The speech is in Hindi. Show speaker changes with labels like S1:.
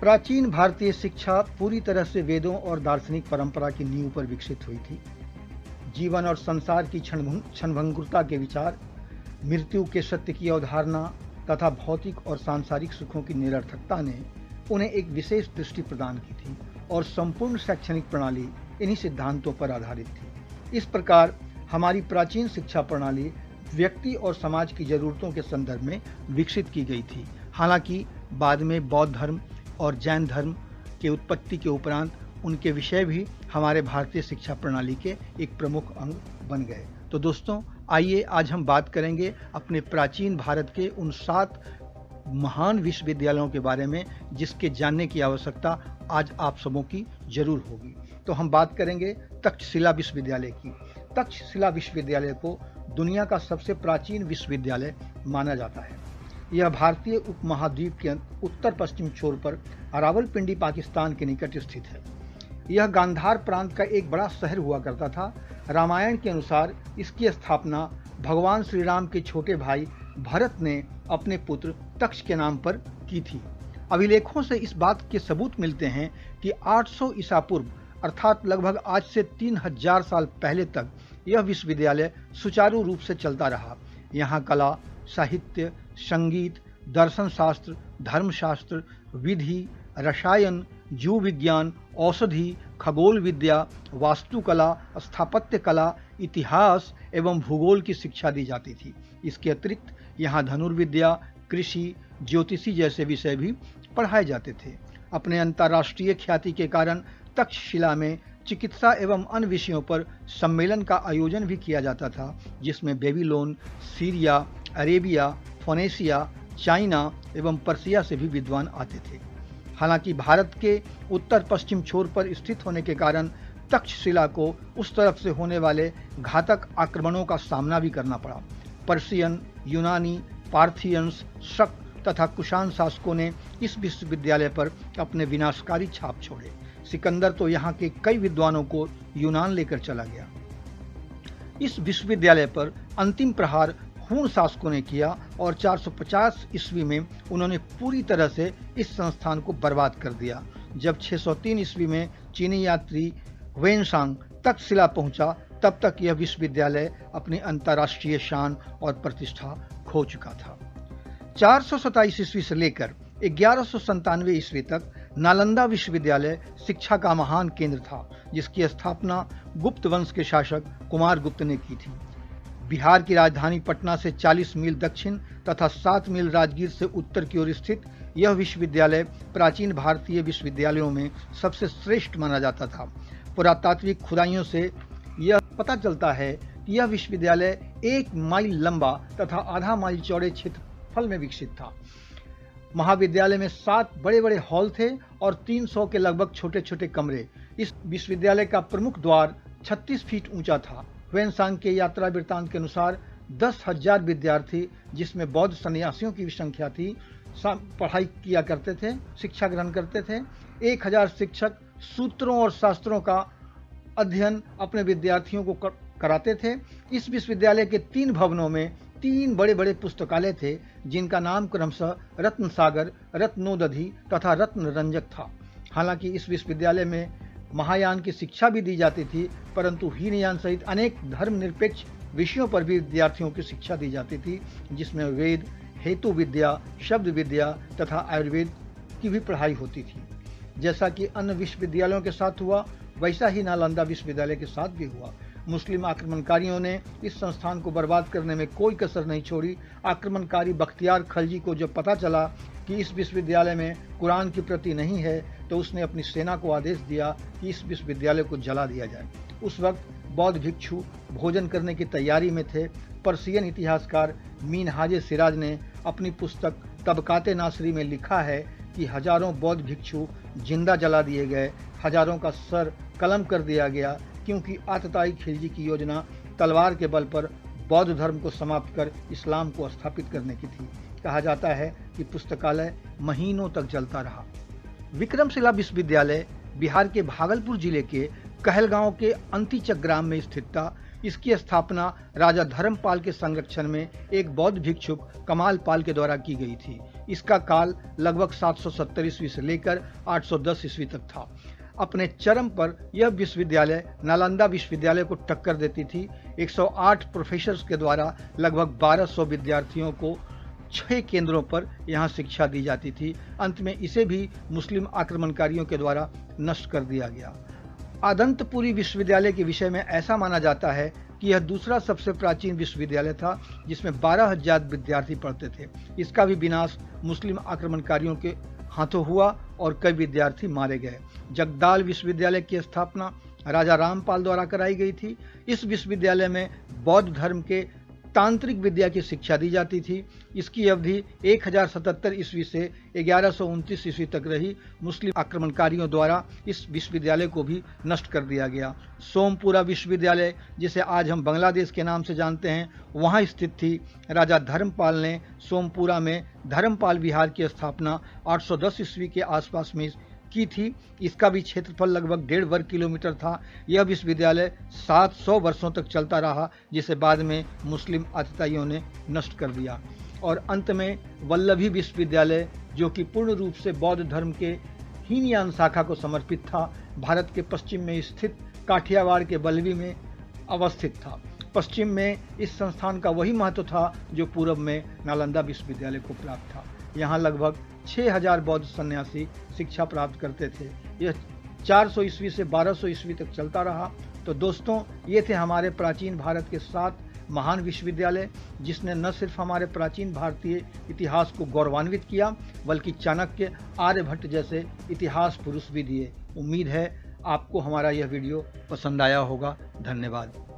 S1: प्राचीन भारतीय शिक्षा पूरी तरह से वेदों और दार्शनिक परंपरा की नींव पर विकसित हुई थी। जीवन और संसार की क्षणभंगुरता के विचार, मृत्यु के सत्य की अवधारणा तथा भौतिक और सांसारिक सुखों की निरर्थकता ने उन्हें एक विशेष दृष्टि प्रदान की थी और संपूर्ण शैक्षणिक प्रणाली इन्हीं सिद्धांतों पर आधारित थी। इस प्रकार हमारी प्राचीन शिक्षा प्रणाली व्यक्ति और समाज की जरूरतों के संदर्भ में विकसित की गई थी। हालांकि बाद में बौद्ध धर्म और जैन धर्म के उत्पत्ति के उपरांत उनके विषय भी हमारे भारतीय शिक्षा प्रणाली के एक प्रमुख अंग बन गए। तो दोस्तों, आइए आज हम बात करेंगे अपने प्राचीन भारत के उन 7 महान विश्वविद्यालयों के बारे में जिसके जानने की आवश्यकता आज आप सबों की जरूर होगी। तो हम बात करेंगे तक्षशिला विश्वविद्यालय की। तक्षशिला विश्वविद्यालय को दुनिया का सबसे प्राचीन विश्वविद्यालय माना जाता है। यह भारतीय उपमहाद्वीप के उत्तर पश्चिम छोर पर रावलपिंडी पाकिस्तान के निकट स्थित है। यह गांधार प्रांत का एक बड़ा शहर हुआ करता था। रामायण के अनुसार इसकी स्थापना भगवान श्री राम के छोटे भाई भरत ने अपने पुत्र तक्ष के नाम पर की थी। अभिलेखों से इस बात के सबूत मिलते हैं कि 800 ईसा पूर्व अर्थात लगभग आज से 3000 साल पहले तक यह विश्वविद्यालय सुचारू रूप से चलता रहा। यहाँ कला, साहित्य, संगीत, दर्शन शास्त्र, धर्मशास्त्र, विधि, रसायन, जीव विज्ञान, औषधि, खगोल विद्या, वास्तुकला, स्थापत्य कला, इतिहास एवं भूगोल की शिक्षा दी जाती थी। इसके अतिरिक्त यहाँ धनुर्विद्या, कृषि, ज्योतिषी जैसे विषय भी पढ़ाए जाते थे। अपने अंतर्राष्ट्रीय ख्याति के कारण तक्षशिला में चिकित्सा एवं अन्य विषयों पर सम्मेलन का आयोजन भी किया जाता था, जिसमें बेबीलोन, सीरिया, अरेबिया, फोनेशिया, चाइना एवं पर्सिया से भी विद्वान आते थे। हालांकि भारत के उत्तर पश्चिम छोर पर स्थित होने के कारण तक्षशिला को उस तरफ से होने वाले घातक आक्रमणों का सामना भी करना पड़ा। पर्शियन, यूनानी, पार्थियंस, शक तथा कुषाण शासकों ने इस विश्वविद्यालय पर अपने विनाशकारी छाप छोड़े। सिकंदर तो यहाँ के कई विद्वानों को यूनान लेकर चला गया। इस विश्वविद्यालय पर अंतिम प्रहार हुन शासकों ने किया और 450 ईस्वी में उन्होंने पूरी तरह से इस संस्थान को बर्बाद कर दिया। जब 603 ईस्वी में चीनी यात्री वेनसांग तक्षशिला पहुंचा, तब तक यह विश्वविद्यालय अपनी अंतर्राष्ट्रीय शान और प्रतिष्ठा खो चुका था। 427 ईस्वी से लेकर 1197 ईस्वी तक नालंदा विश्वविद्यालय शिक्षा का महान केंद्र था, जिसकी स्थापना गुप्त वंश के शासक कुमार गुप्त ने की थी। बिहार की राजधानी पटना से 40 मील दक्षिण तथा 7 मील राजगीर से उत्तर की ओर स्थित यह विश्वविद्यालय प्राचीन भारतीय विश्वविद्यालयों में सबसे श्रेष्ठ माना जाता था। पुरातात्विक खुदाइयों से यह पता चलता है कि यह विश्वविद्यालय 1 माइल लंबा तथा आधा माइल चौड़े क्षेत्रफल में विकसित था। महाविद्यालय में 7 बड़े बड़े हॉल थे और 300 के लगभग छोटे छोटे कमरे। इस विश्वविद्यालय का प्रमुख द्वार 36 फीट ऊंचा था। वेनसांग के यात्रा वृत्तांत के अनुसार 10,000 विद्यार्थी, जिसमें बौद्ध सन्यासियों की भी संख्या थी, पढ़ाई किया करते थे, शिक्षा ग्रहण करते थे। 1000 शिक्षक सूत्रों और शास्त्रों का अध्ययन अपने विद्यार्थियों को कराते थे। इस विश्वविद्यालय के 3 भवनों में 3 बड़े बड़े पुस्तकालय थे, जिनका नाम क्रमशः रत्न सागर, रत्नोदधि तथा रत्न रंजक था। हालांकि इस विश्वविद्यालय में महायान की शिक्षा भी दी जाती थी, परंतु हीनयान सहित अनेक धर्मनिरपेक्ष विषयों पर भी विद्यार्थियों की शिक्षा दी जाती थी, जिसमें वेद, हेतु विद्या, शब्द विद्या तथा आयुर्वेद की भी पढ़ाई होती थी। जैसा कि अन्य विश्वविद्यालयों के साथ हुआ, वैसा ही नालंदा विश्वविद्यालय के साथ भी हुआ। मुस्लिम आक्रमणकारियों ने इस संस्थान को बर्बाद करने में कोई कसर नहीं छोड़ी। आक्रमणकारी बख्तियार खलजी को जब पता चला कि इस विश्वविद्यालय में कुरान की प्रति नहीं है, तो उसने अपनी सेना को आदेश दिया कि इस विश्वविद्यालय को जला दिया जाए। उस वक्त बौद्ध भिक्षु भोजन करने की तैयारी में थे। पर्शियन इतिहासकार मीनहाज सिराज ने अपनी पुस्तक तबकाते नासरी में लिखा है कि हजारों बौद्ध भिक्षु जिंदा जला दिए गए, हजारों का सर कलम कर दिया गया, क्योंकि आतताई खिलजी की योजना तलवार के बल पर बौद्ध धर्म को समाप्त कर इस्लाम को स्थापित करने की थी। कहा जाता है कि पुस्तकालय महीनों तक जलता रहा। विक्रमशिला विश्वविद्यालय बिहार के भागलपुर जिले के कहलगांव के अंतिचक ग्राम में स्थित था। इसकी स्थापना राजा धर्मपाल के संरक्षण में एक बौद्ध भिक्षुक कमाल पाल के द्वारा की गई थी। इसका काल लगभग 770 ईस्वी से लेकर 810 ईस्वी तक था। अपने चरम पर यह विश्वविद्यालय नालंदा विश्वविद्यालय को टक्कर देती थी। 108 प्रोफेसर्स के द्वारा लगभग 1200 विद्यार्थियों को 6 केंद्रों पर यहाँ शिक्षा दी जाती थी। अंत में इसे भी मुस्लिम आक्रमणकारियों के द्वारा नष्ट कर दिया गया। आदंतपुरी विश्वविद्यालय के विषय में ऐसा माना जाता है कि यह दूसरा सबसे प्राचीन विश्वविद्यालय था जिसमें 12,000 विद्यार्थी पढ़ते थे। इसका भी विनाश मुस्लिम आक्रमणकारियों के हाथों हुआ और कई विद्यार्थी मारे गए। जगदाल विश्वविद्यालय की स्थापना राजा रामपाल द्वारा कराई गई थी। इस विश्वविद्यालय में बौद्ध धर्म के तांत्रिक विद्या की शिक्षा दी जाती थी। इसकी अवधि 1077 ईस्वी से 1129 ईस्वी तक रही। मुस्लिम आक्रमणकारियों द्वारा इस विश्वविद्यालय को भी नष्ट कर दिया गया। सोमपुरा विश्वविद्यालय, जिसे आज हम बांग्लादेश के नाम से जानते हैं, वहाँ स्थित थी। राजा धर्मपाल ने सोमपुरा में धर्मपाल विहार की स्थापना 810 ईस्वी के आसपास में की थी। इसका भी क्षेत्रफल लगभग 1.5 वर्ग किलोमीटर था। यह विश्वविद्यालय 700 वर्षों तक चलता रहा, जिसे बाद में मुस्लिम आतताइयों ने नष्ट कर दिया। और अंत में वल्लभी विश्वविद्यालय, जो कि पूर्ण रूप से बौद्ध धर्म के हीनयान शाखा को समर्पित था, भारत के पश्चिम में स्थित काठियावाड़ के वल्लभी में अवस्थित था। पश्चिम में इस संस्थान का वही महत्व था जो पूर्व में नालंदा विश्वविद्यालय को प्राप्त था। यहाँ लगभग 6000 बौद्ध सन्यासी शिक्षा प्राप्त करते थे। यह 400 ईस्वी से 1200 ईस्वी तक चलता रहा। तो दोस्तों, ये थे हमारे प्राचीन भारत के 7 महान विश्वविद्यालय, जिसने न सिर्फ हमारे प्राचीन भारतीय इतिहास को गौरवान्वित किया, बल्कि चाणक्य, आर्यभट्ट जैसे इतिहास पुरुष भी दिए। उम्मीद है आपको हमारा यह वीडियो पसंद आया होगा। धन्यवाद।